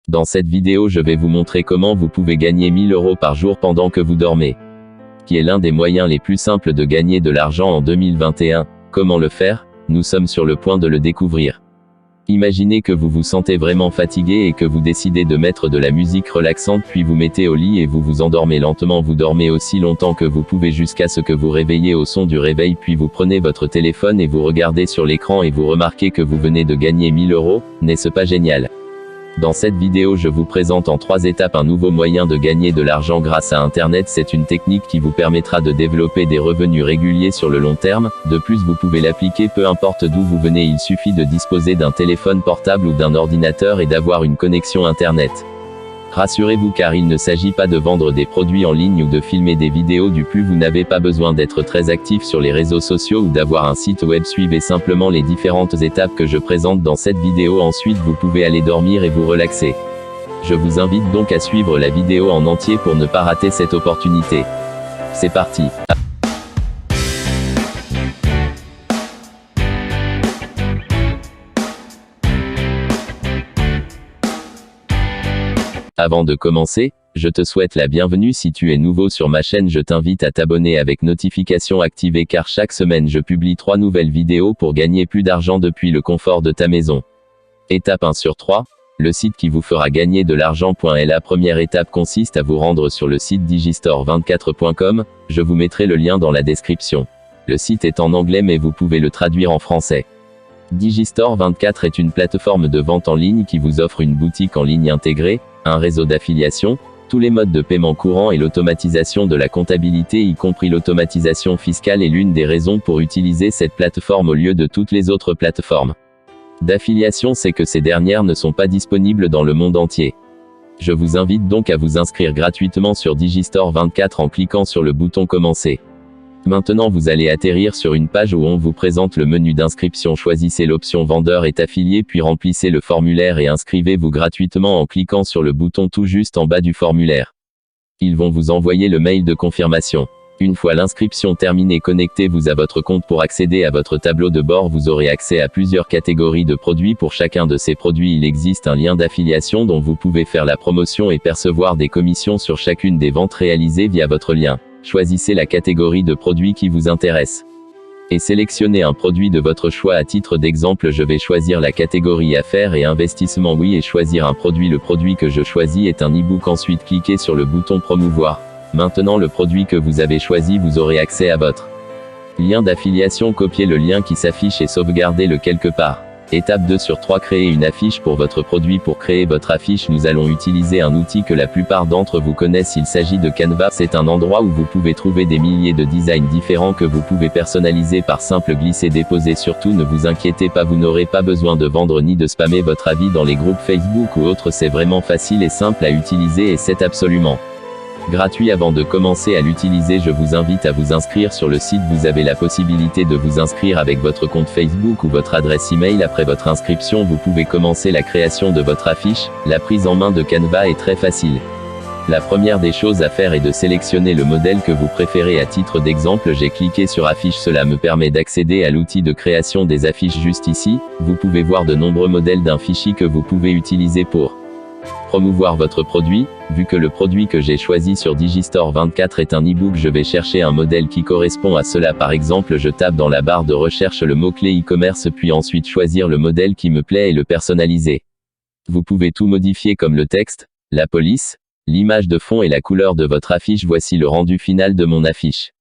Dans cette vidéo je vais vous montrer comment vous pouvez gagner 1000 € par jour pendant que vous dormez. Qui est l'un des moyens les plus simples de gagner de l'argent en 2021. Comment le faire? Nous sommes sur le point de le découvrir. Imaginez que vous vous sentez vraiment fatigué et que vous décidez de mettre de la musique relaxante puis vous mettez au lit et vous vous endormez lentement. Vous dormez aussi longtemps que vous pouvez jusqu'à ce que vous réveillez au son du réveil puis vous prenez votre téléphone et vous regardez sur l'écran et vous remarquez que vous venez de gagner 1000 €. N'est-ce pas génial? Dans cette vidéo je vous présente en 3 étapes un nouveau moyen de gagner de l'argent grâce à Internet. C'est une technique qui vous permettra de développer des revenus réguliers sur le long terme. De plus vous pouvez l'appliquer peu importe d'où vous venez. Il suffit de disposer d'un téléphone portable ou d'un ordinateur et d'avoir une connexion Internet. Rassurez-vous car il ne s'agit pas de vendre des produits en ligne ou de filmer des vidéos du plus. Vous n'avez pas besoin d'être très actif sur les réseaux sociaux ou d'avoir un site web. Suivez simplement les différentes étapes que je présente dans cette vidéo. Ensuite vous pouvez aller dormir et vous relaxer. Je vous invite donc à suivre la vidéo en entier pour ne pas rater cette opportunité. C'est parti. Avant de commencer, je te souhaite la bienvenue. Si tu es nouveau sur ma chaîne, je t'invite à t'abonner avec notification activée car chaque semaine je publie 3 nouvelles vidéos pour gagner plus d'argent depuis le confort de ta maison. Étape 1 sur 3, le site qui vous fera gagner de l'argent. La première étape consiste à vous rendre sur le site digistore24.com, je vous mettrai le lien dans la description. Le site est en anglais mais vous pouvez le traduire en français. Digistore24 est une plateforme de vente en ligne qui vous offre une boutique en ligne intégrée, un réseau d'affiliation, tous les modes de paiement courants et l'automatisation de la comptabilité y compris l'automatisation fiscale est l'une des raisons pour utiliser cette plateforme au lieu de toutes les autres plateformes d'affiliation, c'est que ces dernières ne sont pas disponibles dans le monde entier. Je vous invite donc à vous inscrire gratuitement sur Digistore24 en cliquant sur le bouton Commencer. Maintenant vous allez atterrir sur une page où on vous présente le menu d'inscription. Choisissez l'option Vendeur est affilié puis remplissez le formulaire et inscrivez-vous gratuitement en cliquant sur le bouton tout juste en bas du formulaire. Ils vont vous envoyer le mail de confirmation. Une fois l'inscription terminée, connectez-vous à votre compte pour accéder à votre tableau de bord. Vous aurez accès à plusieurs catégories de produits. Pour chacun de ces produits il existe un lien d'affiliation dont vous pouvez faire la promotion et percevoir des commissions sur chacune des ventes réalisées via votre lien. Choisissez la catégorie de produits qui vous intéresse. Et sélectionnez un produit de votre choix. À titre d'exemple je vais choisir la catégorie affaires et investissement oui et choisir un produit. Le produit que je choisis est un e-book. Ensuite cliquez sur le bouton promouvoir. Maintenant le produit que vous avez choisi, vous aurez accès à votre lien d'affiliation. Copiez le lien qui s'affiche et sauvegardez-le quelque part. Étape 2 sur 3, créez une affiche pour votre produit. Pour créer votre affiche nous allons utiliser un outil que la plupart d'entre vous connaissent. Il s'agit de Canva. C'est un endroit où vous pouvez trouver des milliers de designs différents que vous pouvez personnaliser par simple glisser-déposer. Surtout ne vous inquiétez pas, vous n'aurez pas besoin de vendre ni de spammer votre avis dans les groupes Facebook ou autres. C'est vraiment facile et simple à utiliser et c'est absolument gratuit. Avant de commencer à l'utiliser je vous invite à vous inscrire sur le site. Vous avez la possibilité de vous inscrire avec votre compte Facebook ou votre adresse email. Après votre inscription vous pouvez commencer la création de votre affiche. La prise en main de Canva est très facile. La première des choses à faire est de sélectionner le modèle que vous préférez. À titre d'exemple j'ai cliqué sur affiche. Cela me permet d'accéder à l'outil de création des affiches juste ici. Vous pouvez voir de nombreux modèles d'un fichier que vous pouvez utiliser pour promouvoir votre produit. Vu que le produit que j'ai choisi sur Digistore24 est un e-book, je vais chercher un modèle qui correspond à cela. Par exemple je tape dans la barre de recherche le mot-clé e-commerce puis ensuite choisir le modèle qui me plaît et le personnaliser. Vous pouvez tout modifier comme le texte, la police, l'image de fond et la couleur de votre affiche. Voici le rendu final de mon affiche.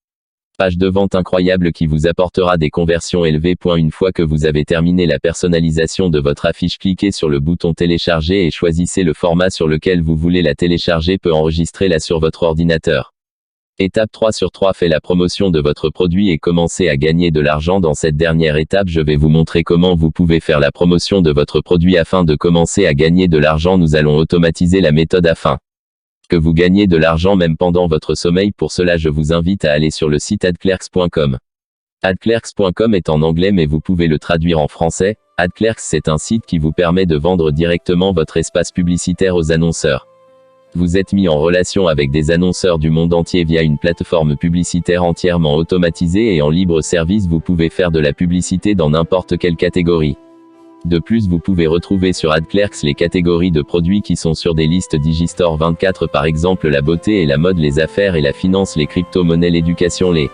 Page de vente incroyable qui vous apportera des conversions élevées. Une fois que vous avez terminé la personnalisation de votre affiche, cliquez sur le bouton télécharger et choisissez le format sur lequel vous voulez la télécharger. Enregistrez-la sur votre ordinateur. Étape 3 sur 3, faites la promotion de votre produit et commencez à gagner de l'argent. Dans cette dernière étape je vais vous montrer comment vous pouvez faire la promotion de votre produit afin de commencer à gagner de l'argent. Nous allons automatiser la méthode afin que vous gagnez de l'argent même pendant votre sommeil. Pour cela je vous invite à aller sur le site adclerks.com. Adclerks.com est en anglais mais vous pouvez le traduire en français. Adclerks c'est un site qui vous permet de vendre directement votre espace publicitaire aux annonceurs. Vous êtes mis en relation avec des annonceurs du monde entier via une plateforme publicitaire entièrement automatisée et en libre service. Vous pouvez faire de la publicité dans n'importe quelle catégorie. De plus, vous pouvez retrouver sur AdClerks les catégories de produits qui sont sur des listes Digistore 24, par exemple la beauté et la mode, les affaires et la finance, les crypto-monnaies, l'éducation, les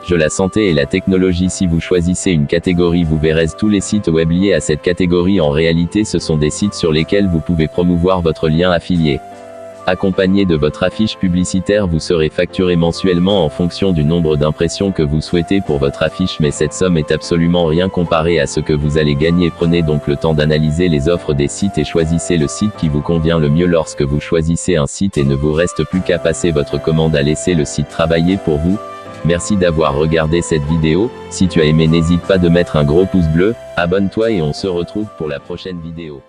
jeux, la santé et la technologie. Si vous choisissez une catégorie, vous verrez tous les sites web liés à cette catégorie. En réalité, ce sont des sites sur lesquels vous pouvez promouvoir votre lien affilié. Accompagné de votre affiche publicitaire, vous serez facturé mensuellement en fonction du nombre d'impressions que vous souhaitez pour votre affiche, mais cette somme est absolument rien comparée à ce que vous allez gagner. Prenez donc le temps d'analyser les offres des sites et choisissez le site qui vous convient le mieux. Lorsque vous choisissez un site, et ne vous reste plus qu'à passer votre commande, à laisser le site travailler pour vous. Merci d'avoir regardé cette vidéo. Si tu as aimé, n'hésite pas de mettre un gros pouce bleu, abonne-toi et on se retrouve pour la prochaine vidéo.